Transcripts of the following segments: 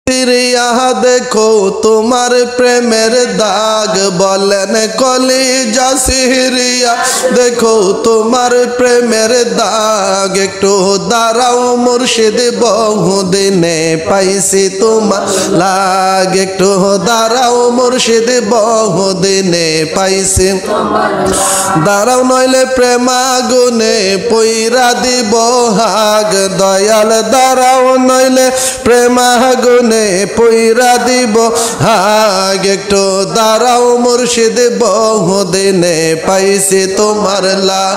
রিয়া দেখো তোমার প্রেমের দাগ বলেন কলিজা সিরিয়া দেখো তোমার প্রেমের দাগ একটু দাঁড়াও মুর্শিদ বহুদিনে পাইছি তোমার লাগ একটু দাঁড়াও মুর্শিদ বহুদিনে পাইছি দাঁড়াও নইলে প্রেমাগুনে পইরা দিব হাগ দয়াল দাঁড়াও নইলে প্রেমাগুনে পইরা দিব হাগ একটু দাঁড়াও মুর্শিদ বহুদিনে পাইছি তোমার লাগ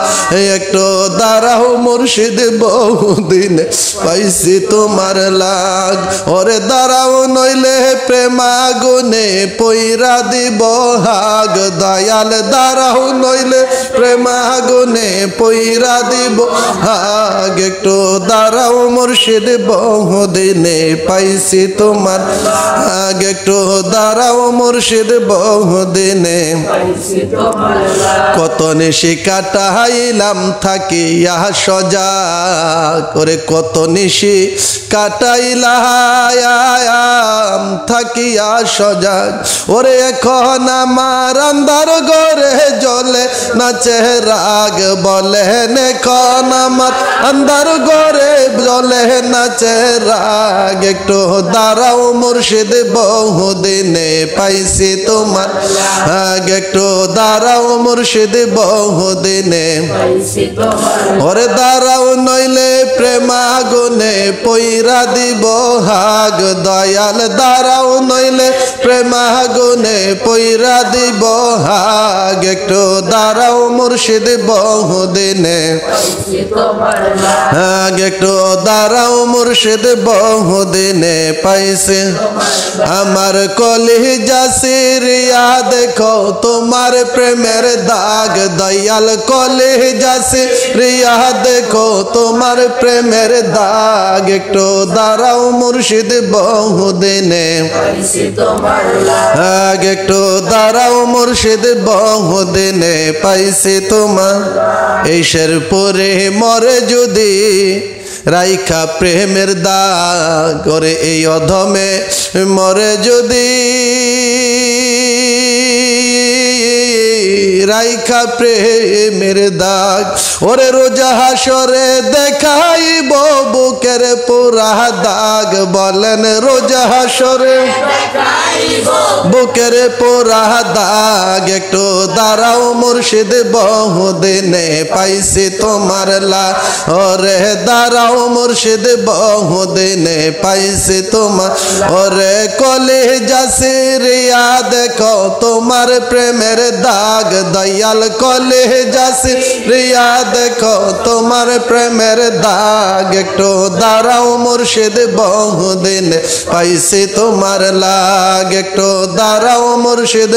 একটু দাঁড়াও মুর্শিদ বহুদিনে পাইছি তোমার লাগ ওরে দাঁড়াও নইলে প্রেমাগুনে পইরা দিব হাগ দয়াল দাঁড়াও নইলে প্রেমাগুনে পইরা দিব হাগ একটু দাঁড়াও মুর্শিদ বহুদিনে পাইছি তোমার হাগ একটু দাঁড়াও মুর্শিদ বহুদিনে কত নিশি কাটাইলাম থাকিয়া সজাগ করে কত নিশি কাটাইলাম থাকিয়া সজাগ ওরে এখন আমার আন্ধার ঘরে জ্বলে নাচে রাগ বলেন এখন আমার আন্ধার ঘরে জ্বলে নাচে রাগ একটু দাঁড়াও মুর্শিদ বহুদিনে পাইছি তোমার হাগ একটু দাঁড়াও মুর্শিদ বহুদিনে ওরে দাঁড়াও নইলে প্রেমাগুনে পইরা দিব হাগ দয়াল দাঁড়াও নইলে প্রেমাগুনে পইরা দিব হাগ একটু দাঁড়াও মুর্শিদ বহুদিনে হাগ একটু দাঁড়াও মুর্শিদ বহুদিনে পাইছে আমার কলিজা সিরিয়া দেখো তোমার প্রেমের দাগ দয়াল কলিজা সিরিয়া দেখো তোমার প্রেমের দাগ একটু দাঁড়াও মুর্শিদ বহুদিনে হাগ একটু দাঁড়াও মুর্শিদ বহুদিনে পাইছি তোমার এই শেরপুরে মরে যদি রাইখা প্রেমের দাগ করে এই অধমে মরে যদি রাইখা প্রেমের দাগ ওরে রোজা হাসরে দেখাইব বুকের পুরা দাগ বলেন রোজা হাসরে বুকের পুরা দাগ একটু দাঁড়াও মুর্শিদ বহুদিনে পাইছি তোমার লাগ ওরে দাঁড়াও মুর্শিদ বহুদিনে পাইছি তোমার ওরে কলিজা সিরিয়া দেখো তোমার প্রেমের দাগ দয়াল কলিজা সিরিয়া দেখো তোমার প্রেমের দাগ একটু দাঁড়াও মুর্শিদ বহুদিনে পাইছি তোমার লাগ একটু দাঁড়াও মুর্শিদ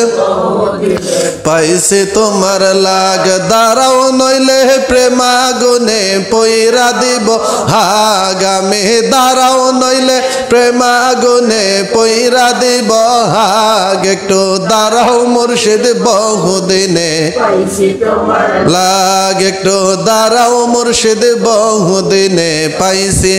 পাইছি তোমার লাগ দাঁড়াও নইলে প্রেমাগুনে পইরা দিব হাগ আমি দাঁড়াও নইলে প্রেমাগুনে পইরা দিব হাগ একটু দাঁড়াও মুর্শিদ বহুদিনে লাগ একটু দাঁড়াও মুর্শিদ বহুদিনে পাইছি।